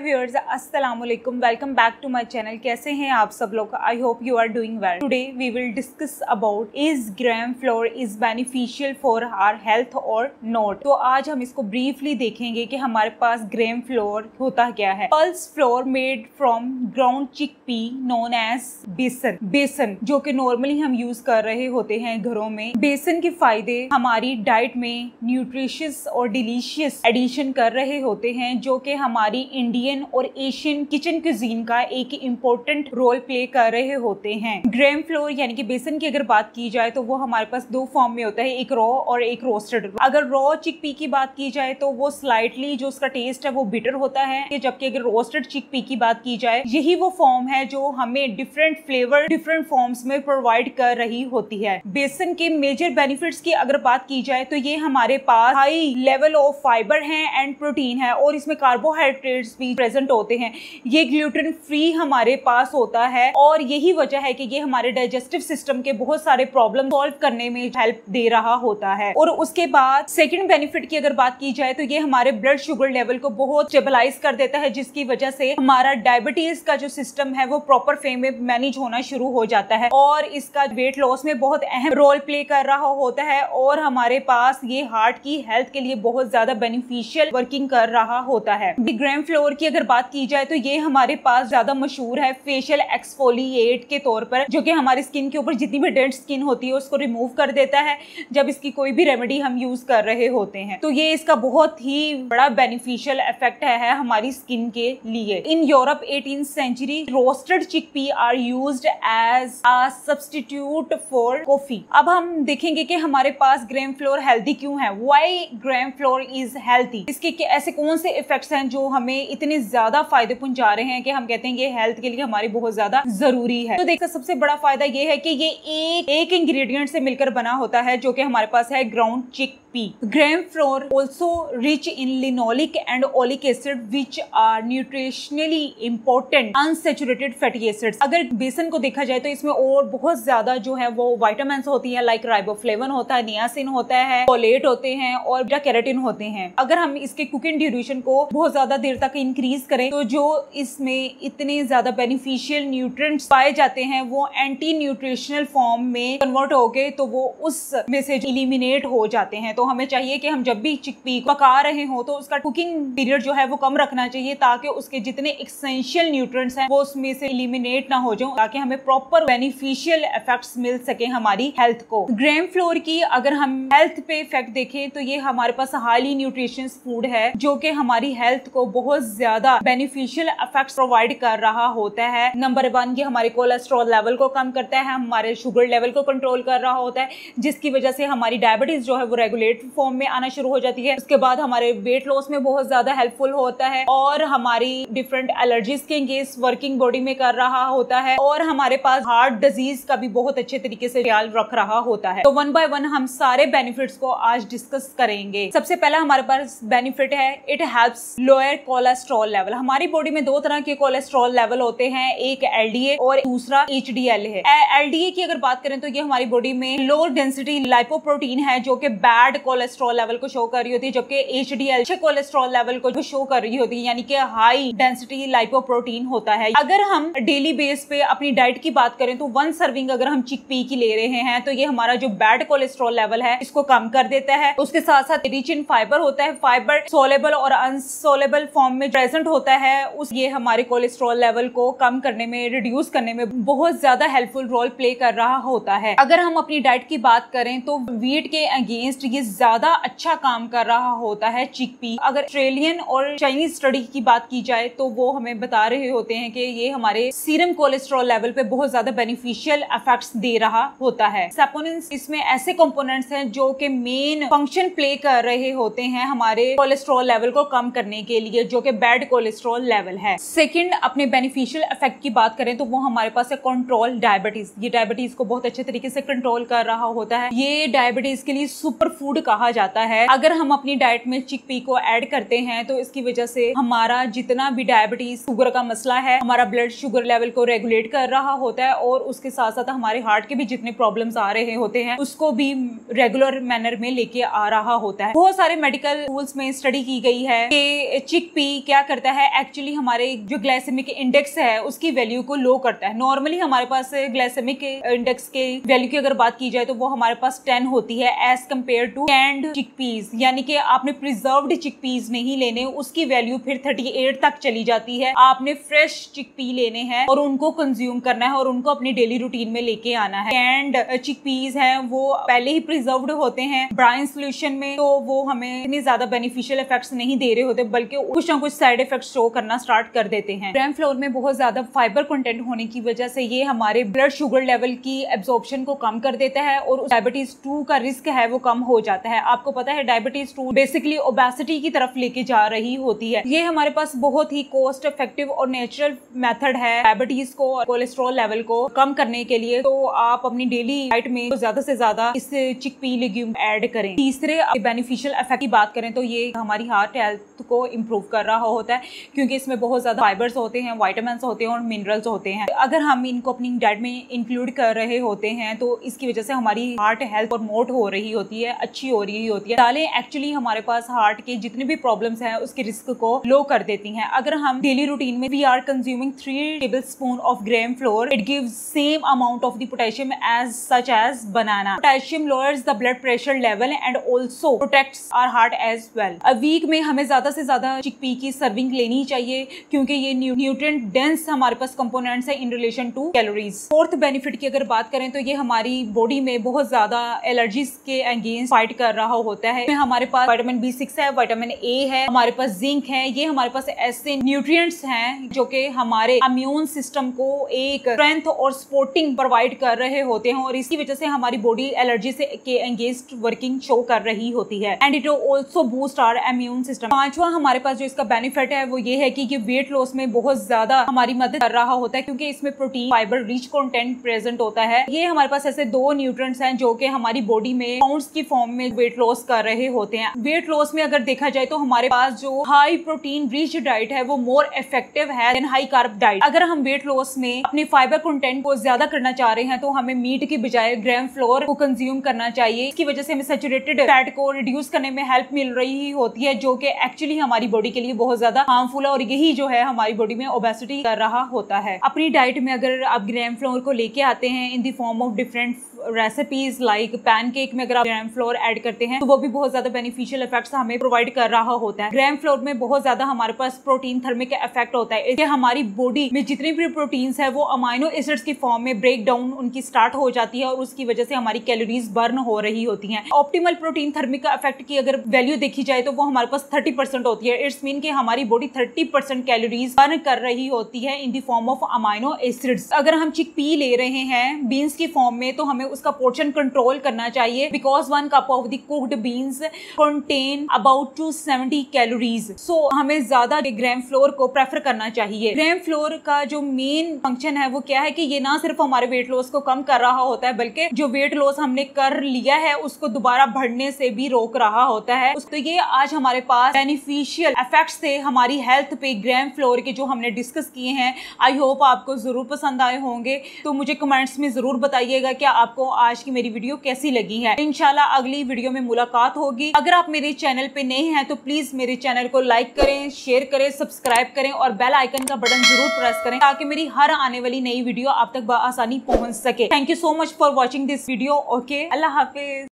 Viewers, अस्सलाम वालेकुम। Welcome back to my channel. कैसे हैं आप सब लोग? I hope you are doing well. Today we will discuss about is gram flour is beneficial for our health और not. तो आज हम इसको ब्रीफली देखेंगे कि हमारे पास ग्राम फ्लोर होता क्या है। Pulse flour made from ground chickpea known as besan. बेसन जो कि नॉर्मली हम यूज कर रहे होते हैं घरों में। बेसन के फायदे हमारी डाइट में न्यूट्रिशियस और डिलीशियस एडिशन कर रहे होते हैं, जो कि हमारी इंडियन और एशियन किचन क्यूजीन का एक इम्पोर्टेंट रोल प्ले कर रहे होते हैं। ग्राम फ्लोर यानी कि बेसन की अगर बात की जाए तो वो हमारे पास दो फॉर्म में होता है, एक रॉ और एक रोस्टेड। अगर रॉ चिकपी की बात की जाए तो वो स्लाइटली जो उसका टेस्ट है वो बिटर होता है, जबकि अगर रोस्टेड चिकपी की बात की जाए यही वो फॉर्म है जो हमें डिफरेंट फ्लेवर डिफरेंट फॉर्म्स में प्रोवाइड कर रही होती है। बेसन के मेजर बेनिफिट्स की अगर बात की जाए तो ये हमारे पास हाई लेवल ऑफ फाइबर है एंड प्रोटीन है और इसमें कार्बोहाइड्रेट्स भी प्रेजेंट होते हैं। ये ग्लूटेन फ्री हमारे पास होता है और यही वजह है कि ये हमारे डाइजेस्टिव सिस्टम के बहुत सारे प्रॉब्लम सॉल्व करने में हेल्प दे रहा होता है। और उसके बाद सेकंड बेनिफिट की अगर बात की जाए तो ये हमारे ब्लड शुगर लेवल को बहुत स्टेबलाइज कर देता है, जिसकी वजह से हमारा डायबिटीज का जो सिस्टम है वो प्रॉपर वे में मैनेज होना शुरू हो जाता है और इसका वेट लॉस में बहुत अहम रोल प्ले कर रहा होता है। और हमारे पास ये हार्ट की हेल्थ के लिए बहुत ज्यादा बेनिफिशियल वर्किंग कर रहा होता है। ग्राम फ्लोर की अगर बात की जाए तो ये हमारे पास ज्यादा मशहूर है फेशियल एक्सफोलिएट के तौर पर, जो कि हमारी स्किन के ऊपर जितनी भी डेड स्किन होती है उसको रिमूव कर देता है जब इसकी कोई भी रेमेडी हम यूज कर रहे होते हैं। तो ये इसका बहुत ही बड़ा बेनिफिशियल इफेक्ट है हमारी स्किन के लिए। In Europe 18th century roasted chickpea are used as a substitute for coffee. अब हम देखेंगे कि हमारे पास ग्राम फ्लोर हेल्दी क्यों है। Why gram flour is healthy? इसके ऐसे कौन से इफेक्ट्स हैं जो हमें इतने ज्यादा फायदे पहुंचा रहे हैं कि हम कहते हैं कि हेल्थ के लिए हमारी बहुत ज्यादा जरूरी है। तो देखो, सबसे बड़ा फायदा ये है कि ये एक इंग्रेडिएंट से मिलकर बना होता है, जो कि हमारे पास है ground chickpea. Gram floor also rich in linoleic and oleic acid which are nutritionally important unsaturated fatty acids। अगर बेसन को देखा जाए तो इसमें और बहुत ज्यादा जो है वो विटामिन्स होती हैं, लाइक राइबोफ्लेविन होता है, नियासिन होता है, फोलेट होते हैं और बीटा कैरोटीन होते हैं। अगर हम इसके कुकिंग ड्यूरेशन को बहुत ज्यादा देर तक इंक्रीज करें तो जो इसमें इतने ज्यादा बेनिफिशियल न्यूट्रिएंट्स पाए जाते हैं वो एंटी न्यूट्रिशनल फॉर्म में कन्वर्ट होके तो वो उस में से इलिमिनेट हो जाते हैं। तो हमें चाहिए कि हम जब भी चिकपी पका रहे हो तो उसका कुकिंग पीरियड जो है वो कम रखना चाहिए, ताकि उसके जितने एसेंशियल न्यूट्रिएंट्स हैं वो उसमें से एलिमिनेट ना हो जाए, ताकि हमें प्रॉपर बेनिफिशियल इफेक्ट्स मिल सके हमारी हेल्थ को। ग्राम फ्लोर की अगर हम हेल्थ पे इफेक्ट देखें तो ये हमारे पास हाईली न्यूट्रिशियस फूड है, जो कि हमारी हेल्थ को बहुत ज्यादा बेनिफिशियल इफेक्ट्स प्रोवाइड कर रहा होता है। नंबर 1, ये हमारे कोलेस्ट्रॉल लेवल को कम करता है, हमारे शुगर लेवल को कंट्रोल कर रहा होता है, जिसकी वजह से हमारी डायबिटीज जो है वो रेगुलेट फॉर्म में आना शुरू हो जाती है। उसके बाद हमारे वेट लॉस में बहुत ज्यादा हेल्पफुल होता है और हमारी डिफरेंट एलर्जीज के केस वर्किंग बॉडी में कर रहा होता है और हमारे पास हार्ट डिजीज का भी बहुत अच्छे तरीके से ख्याल रख रहा होता है। तो 1 by 1 हम सारे बेनिफिट्स को आज डिस्कस करेंगे। सबसे पहला हमारे पास बेनिफिट है, it helps lower cholesterol level. हमारी बॉडी में दो तरह के कोलेस्ट्रॉल लेवल होते हैं, एक एलडीए और दूसरा एचडीएल है। एलडीए की अगर बात करें तो ये हमारी बॉडी में लो डेंसिटी लाइपोप्रोटीन है, जो कि बैड कोलेस्ट्रॉल लेवल को शो कर रही होती है, जबकि एचडीएल अच्छे कोलेस्ट्रॉल लेवल को शो कर रही होती है, यानी कि हाई डेंसिटी लाइपोप्रोटीन होता है। अगर हम डेली बेस पे अपनी डाइट की बात करें तो 1 सर्विंग अगर हम चिकपी की ले रहे हैं तो ये हमारा जो बैड कोलेस्ट्रॉल लेवल है इसको कम कर देता है। उसके साथ साथ रिच इन फाइबर होता है, फाइबर सोलेबल और अनसोलेबल फॉर्म में प्रेजेंट होता है। ये हमारे कोलेस्ट्रॉल लेवल को कम करने में, रिड्यूस करने में बहुत ज्यादा हेल्पफुल रोल प्ले कर रहा होता है। अगर हम अपनी डाइट की बात करें तो वीट के अगेंस्ट ये ज्यादा अच्छा काम कर रहा होता है चिकपी। अगर ऑस्ट्रेलियन और चाइनीज स्टडी की बात की जाए तो वो हमें बता रहे होते हैं कि ये हमारे सीरम कोलेस्ट्रॉल लेवल पे बहुत ज्यादा बेनिफिशियल इफेक्ट्स दे रहा होता है। सैपोनिन्स इसमें ऐसे कंपोनेंट्स हैं जो कि मेन फंक्शन प्ले कर रहे होते हैं हमारे कोलेस्ट्रॉल लेवल को कम करने के लिए, जो कि बैड कोलेस्ट्रॉल लेवल है। सेकंड, अपने बेनिफिशियल इफेक्ट की बात करें तो वो हमारे पास है कंट्रोल डायबिटीज। ये डायबिटीज को बहुत अच्छे तरीके से कंट्रोल कर रहा होता है। ये डायबिटीज के लिए सुपर फूड कहा जाता है। अगर हम अपनी डाइट में चिकपी को ऐड करते हैं तो इसकी वजह से हमारा जितना भी डायबिटीज शुगर का मसला है, हमारा ब्लड शुगर लेवल को रेगुलेट कर रहा होता है और उसके साथ साथ हमारे हार्ट के भी जितने प्रॉब्लम्स आ रहे होते हैं उसको भी रेगुलर मैनर में लेके आ रहा होता है। बहुत सारे मेडिकल टूल्स में स्टडी की गई है कि चिकपी क्या करता है, एक्चुअली हमारे जो ग्लाइसेमिक इंडेक्स है उसकी वैल्यू को लो करता है। नॉर्मली हमारे पास ग्लाइसेमिक इंडेक्स के वैल्यू की अगर बात की जाए तो वो हमारे पास 10 होती है as compare to canned chickpeas, यानी कि आपने प्रिजर्व्ड चिकपीस नहीं लेने, उसकी वैल्यू फिर 38 तक चली जाती है। आपने फ्रेश चिकपी लेने हैं और उनको कंज्यूम करना है और उनको अपनी डेली रूटीन में लेके आना है। कैंड चिकपीस हैं वो पहले ही प्रिजर्व्ड होते हैं ब्राइन सोल्यूशन में, तो वो हमें इतनी ज्यादा बेनिफिशियल इफेक्ट्स नहीं दे रहे होते, बल्कि कुछ ना कुछ साइड इफेक्ट्स शो करना स्टार्ट कर देते हैं। ग्राम फ्लोर में बहुत ज्यादा फाइबर कंटेंट होने की वजह से ये हमारे ब्लड शुगर लेवल की एब्जॉर्प्शन को कम कर देता है और डायबिटीज 2 का रिस्क है वो कम हो जाता है। आपको पता है डायबिटीज 2 बेसिकली ओबेसिटी की तरफ लेके जा रही होती है। ये हमारे पास बहुत ही कॉस्ट इफेक्टिव और नेचुरल मेथड है डायबिटीज को और कोलेस्ट्रॉल लेवल को कम करने के लिए। तो आप अपनी डेली डाइट में ज्यादा से ज्यादा इस चिकपी लेग्यूम ऐड करें। तीसरे बेनिफिशियल इफेक्ट की बात करें तो ये हमारी हार्ट हेल्थ को इम्प्रूव कर रहा होता है, क्योंकि इसमें बहुत ज्यादा फाइबर्स होते हैं, विटामिन होते हैं और मिनरल्स होते हैं। अगर हम इनको अपनी डाइट में इंक्लूड कर रहे होते हैं तो इसकी वजह से हमारी हार्ट हेल्थ प्रमोट हो रही होती है, अच्छी हो रही होती है। दालें एक्चुअली हमारे पास हार्ट के जितने भी प्रॉब्लम्स हैं उसके रिस्क को लो कर देती हैं। अगर हम डेली रूटीन में we are consuming 3 tablespoon of gram flour, it gives same amount of the potassium as such as banana. Potassium lowers the blood pressure level and also protects our heart as well. A week में हमें ज्यादा से ज्यादा chickpea की serving लेनी चाहिए, क्योंकि ये न्यूट्रिएंट डेंस हमारे पास कंपोनेंट्स है in relation to calories. Fourth benefit की अगर बात करें तो ये हमारी बॉडी में बहुत ज्यादा एलर्जीज के अगेंस्ट फाइट कर रहा होता है। हमारे पास विटामिन B6 है, विटामिन A है, हमारे पास जिंक है। ये हमारे पास ऐसे न्यूट्रिएंट्स हैं जो कि हमारे इम्यून सिस्टम को एक स्ट्रेंथ और सपोर्टिंग प्रोवाइड कर रहे होते हैं और इसकी वजह से हमारी बॉडी एलर्जी से के अगेंस्ट वर्किंग शो कर रही होती है and it also boost our immune system. पांचवा हमारे पास जो इसका बेनिफिट है वो ये है कि ये वेट लॉस में बहुत ज्यादा हमारी मदद कर रहा होता है, क्योंकि इसमें protein fibre rich content present होता है। ये हमारे पास ऐसे 2 न्यूट्रिएंट्स हैं जो कि हमारी बॉडी में पाउंड्स की फॉर्म में वेट लॉस कर रहे होते हैं। वेट लॉस में अगर देखा जाए तो हमारे पास जो हाई प्रोटीन रिच डाइट है वो मोर इफेक्टिव है देन हाई कार्ब डाइट। अगर हम वेट लॉस में अपने फाइबर कंटेंट को ज्यादा करना चाह रहे हैं तो हमें मीट की बजाय ग्राम फ्लोर को कंज्यूम करना चाहिए। इसकी वजह से हमें सैचुरेटेड फैट को रिड्यूस करने में हेल्प मिल रही होती है, जो कि एक्चुअली हमारी बॉडी के लिए बहुत ज्यादा हार्मफुल है और यही जो है हमारी बॉडी में ओबेसिटी कर रहा होता है। अपनी डाइट में अगर आप ग्राम फ्लोर को लेके आते हैं in the form of different recipes like pancake में अगर आप ग्राम फ्लोर ऐड करते हैं तो वो भी बहुत ज्यादा बेनिफिशियल इफेक्ट्स हमें प्रोवाइड कर रहा होता है। ग्राम फ्लोर में बहुत ज्यादा हमारे पास प्रोटीन थर्मिक इफेक्ट होता है। इससे हमारी बॉडी में जितनी भी प्रोटीन्स है वो अमाइनो एसिड्स की फॉर्म में ब्रेक डाउन उनकी स्टार्ट हो जाती है और उसकी वजह से हमारी कैलोरीज बर्न हो रही होती हैं। ऑप्टिमल प्रोटीन थर्मिक इफेक्ट की अगर वैल्यू देखी जाए तो वो हमारे पास 30% होती है। इट्स मीन कि हमारी बॉडी 30% कैलोरीज बर्न कर रही होती है in the form of amino acids. अगर हम चिकपी ले रहे हैं बीन्स की फॉर्म में तो हमें उसका पोर्शन कंट्रोल करना चाहिए, because 1 cup of the cooked beans contain about 270 calories. So हमें ज्यादा ग्राम फ्लोर को प्रेफर करना चाहिए। ग्राम फ्लोर का जो मेन फंक्शन है वो क्या है कि ये ना सिर्फ हमारे वेट लॉस को कम कर रहा होता है, बल्कि जो वेट लॉस हमने कर लिया है उसको दोबारा बढ़ने से भी रोक रहा होता है। तो ये आज हमारे पास बेनिफिशियल इफेक्ट्स थे हमारी हेल्थ पे ग्राम फ्लोर के जो हमने डिस्कस किए हैं। आई होप आपको जरूर पसंद आए होंगे, तो मुझे कमेंट्स में जरूर बताइएगा कि आपको आज की मेरी वीडियो कैसी लगी है। इंशाल्लाह अगली वीडियो में मुलाकात होगी। अगर आप मेरे चैनल पे नए हैं तो प्लीज मेरे चैनल को लाइक करें, शेयर करें, सब्सक्राइब करें और बेल आइकन का बटन जरूर प्रेस करें ताकि मेरी हर आने वाली नई वीडियो आप तक बआसानी पहुंच सके। Thank you so much for watching this video. Okay, Allah Hafiz.